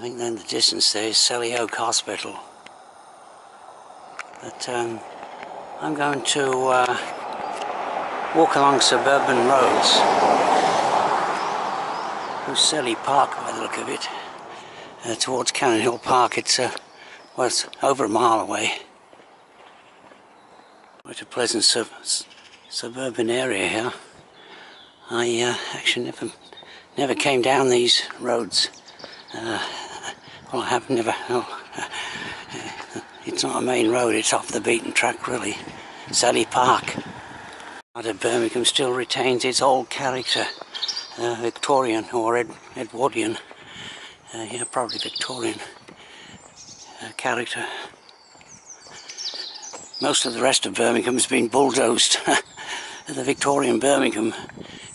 think in the distance there is Selly Hospital. But I'm going to walk along suburban roads through Selly Park by the look of it, towards Cannon Hill Park. It's well, it's over a mile away. Quite a pleasant suburban area here. I actually never came down these roads. Well, I have never. It's not a main road, it's off the beaten track really. Selly Park. Part of Birmingham still retains its old character, Victorian or Edwardian, yeah, probably Victorian character. Most of the rest of Birmingham has been bulldozed. The Victorian Birmingham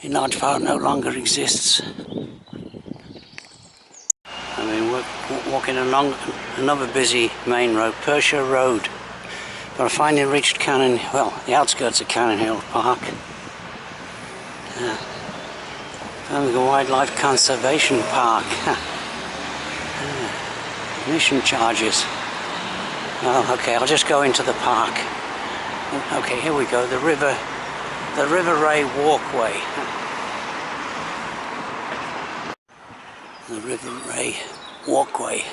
in large part no longer exists. I mean, we're walking along another busy main road, Pershire Road. But I finally reached the outskirts of Cannon Hill Park. Birmingham Wildlife Conservation Park. Admission charges. Oh, okay, I'll just go into the park. Okay, here we go, the River Ray Walkway. The River Ray Walkway.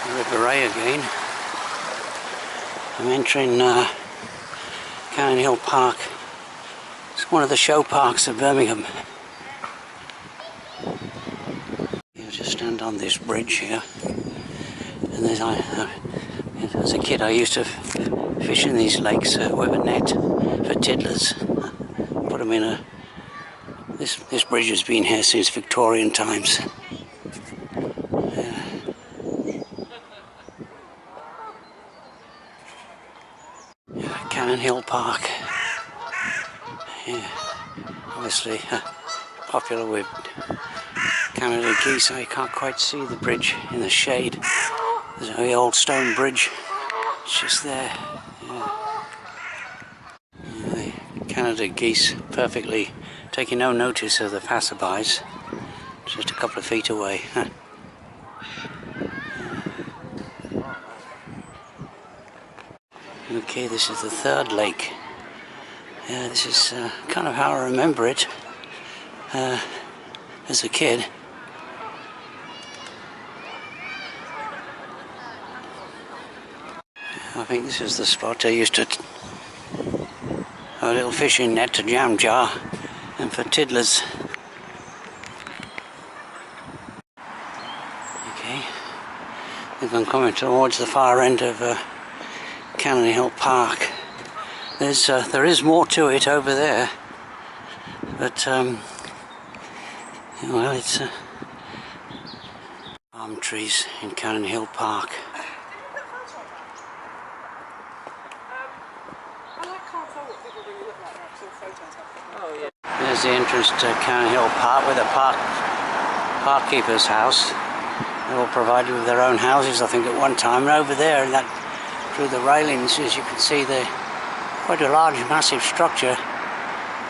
River Ray again. I'm entering Cannon Hill Park. It's one of the show parks of Birmingham. You just stand on this bridge here, and as a kid I used to fish in these lakes with a net for tiddlers. Put them in a. This bridge has been here since Victorian times. Cannon Hill Park. Yeah, obviously popular with Canada geese. I can't quite see the bridge in the shade. There's a very old stone bridge. It's just there. Yeah. The Canada geese perfectly taking no notice of the passerbys. Just a couple of feet away. Okay, this is the third lake. Yeah, this is kind of how I remember it as a kid. I think this is the spot I used to have a little fishing net to jam jar and for tiddlers. Okay, I think I'm coming towards the far end of Cannon Hill Park. There is more to it over there, but well, it's palm trees in Cannon Hill Park. There's the entrance to Cannon Hill Park with a park keeper's house. They were provided with their own houses, I think, at one time. And over there, and that through the railings, as you can see, quite a large, massive structure,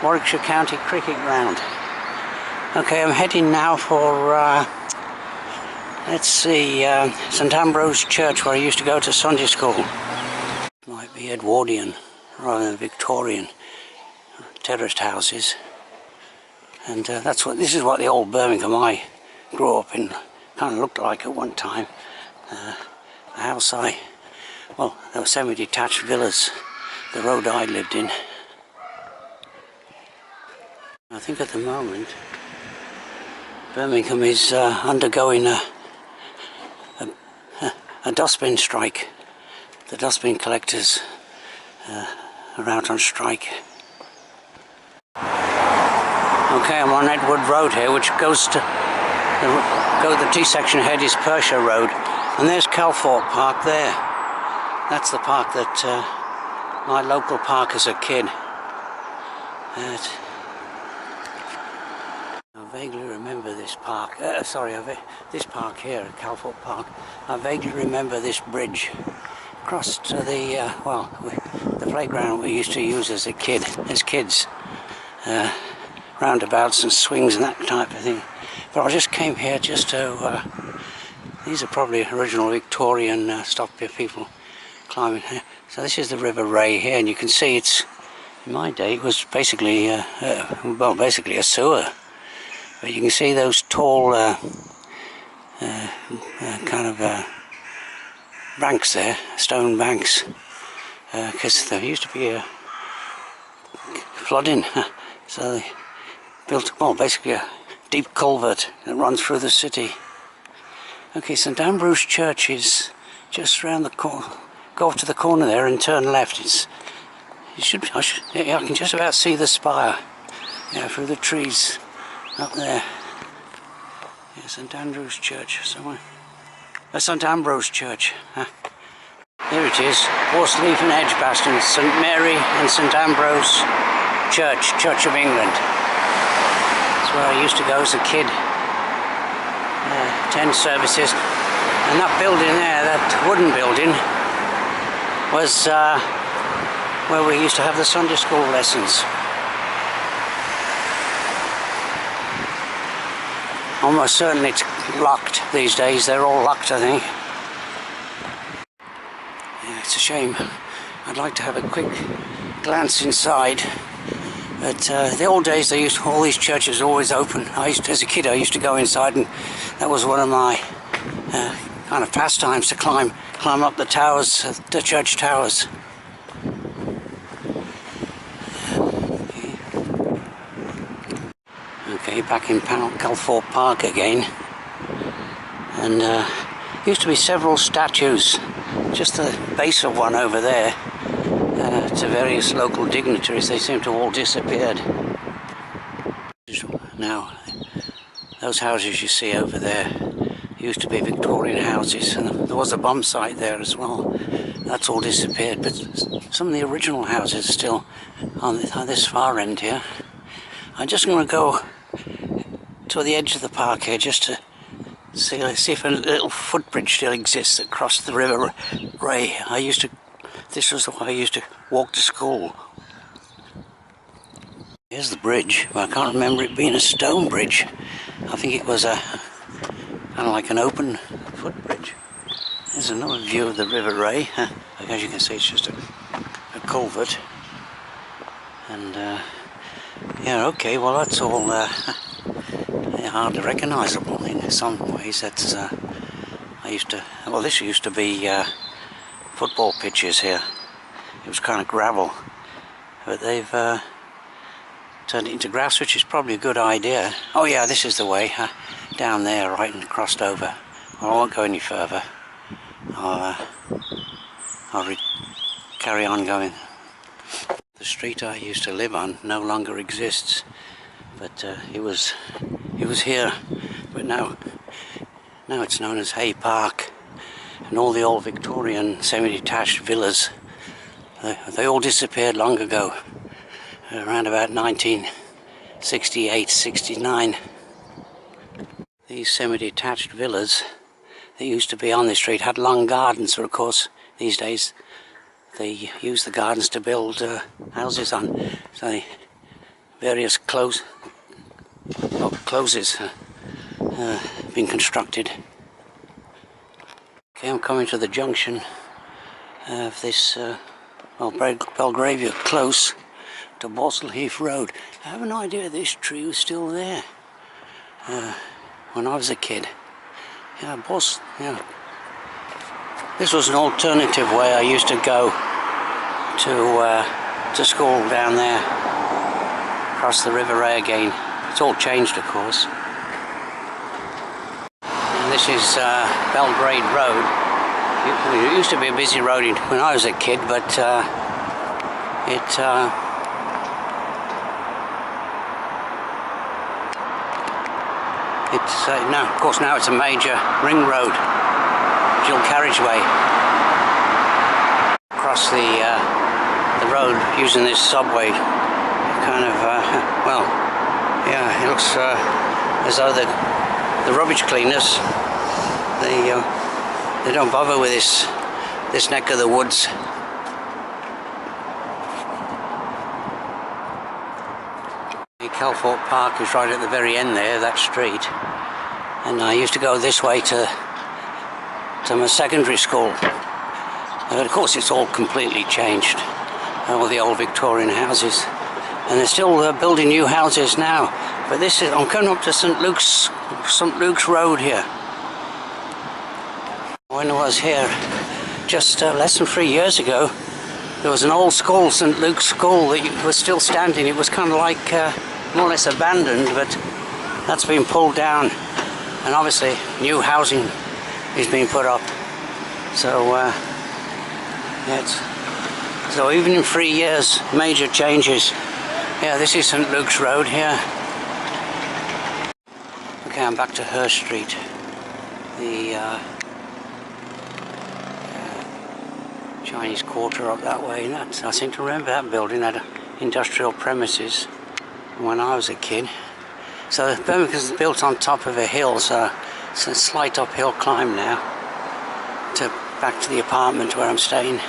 Warwickshire County Cricket Ground. Okay, I'm heading now for, let's see, St Ambrose Church, where I used to go to Sunday school. Might be Edwardian rather than Victorian terraced houses. And this is what the old Birmingham I grew up in kind of looked like at one time. The house well, there were semi-detached villas, the road I lived in. I think at the moment Birmingham is undergoing a dustbin strike. The dustbin collectors are out on strike. Okay, I'm on Edward Road here, which goes to the T-section ahead is Pershire Road, and there's Calthorpe Park there. That's the park that my local park as a kid. I vaguely remember this park. This park here, Calthorpe Park. I vaguely remember this bridge across to the the playground we used to use as kids. Roundabouts and swings and that type of thing. But I just came here just to, these are probably original Victorian stop people climbing here. So this is the River Ray here, and you can see it's, in my day, it was basically, well, basically a sewer. But you can see those tall kind of banks there, stone banks, because there used to be a flooding, so they built, well, basically a deep culvert that runs through the city. Okay, St Ambrose Church is just round the corner. Go off to the corner there and turn left. Yeah, I can just about see the spire, yeah, through the trees up there. Yeah, St Andrew's Church somewhere. St Ambrose Church. Here it is, Horseleaf and Edgbaston, St Mary and St Ambrose Church, Church of England. That's where I used to go as a kid, attend services. And that building there, that wooden building, was where we used to have the Sunday school lessons. Almost certainly it's locked these days. They're all locked, I think. Yeah, it's a shame. I'd like to have a quick glance inside. But the old days, they used, all these churches were always open. As a kid, I used to go inside, and that was one of my kind of pastimes, to climb up the towers, the church towers. Okay, back in Calthorpe Park again, and used to be several statues, just the base of one over there, to various local dignitaries. They seem to have all disappeared. Now, those houses you see over there used to be Victorian houses, and there was a bomb site there as well. That's all disappeared, but some of the original houses are still on this far end here. I'm just going to go to the edge of the park here just to see if a little footbridge still exists across the River Ray. This was the way I used to walk to school. Here's the bridge. Well, I can't remember it being a stone bridge. I think it was a kind of like an open footbridge. There's another view of the River Ray. As you can see, it's just a culvert. And yeah, okay, well, that's all hardly recognisable in some ways. That's this used to be football pitches here. It was kind of gravel, but they've turned it into grass, which is probably a good idea. Oh yeah, this is the way, down there, right, and crossed over. Well, I won't go any further. I'll carry on going. The street I used to live on no longer exists, but it was here. But now it's known as Hay Park, and all the old Victorian semi-detached villas, they all disappeared long ago, around about 1968, 69. These semi-detached villas that used to be on the street had long gardens, but of course these days they use the gardens to build houses on. So various closes been constructed. Okay, I'm coming to the junction of this Belgravia Close to Borsall Road. I have an idea this tree was still there when I was a kid. Yeah, yeah. This was an alternative way I used to go to school down there, across the River Ray again. It's all changed, of course. And this is Belgrade Road. It used to be a busy road when I was a kid, but now, of course, now it's a major ring road, dual carriageway across the road using this subway. Kind of well, yeah, it looks as though the rubbish cleaners they don't bother with this neck of the woods. Calthorpe Park is right at the very end there, that street. and I used to go this way to my secondary school. Of course, it's all completely changed, all the old Victorian houses, and they're still building new houses now. But this is, I'm coming up to St Luke's Road here. When I was here just less than 3 years ago, there was an old school, St Luke's School, that was still standing. It was kind of like more or less abandoned, but that's been pulled down, and obviously new housing is being put up. So so even in 3 years, major changes. Yeah, this is St Luke's Road here. Okay, I'm back to Her Street. The Chinese Quarter up that way. That, I seem to remember that building had industrial premises when I was a kid. So Birmingham's built on top of a hill, so it's a slight uphill climb now back to the apartment where I'm staying.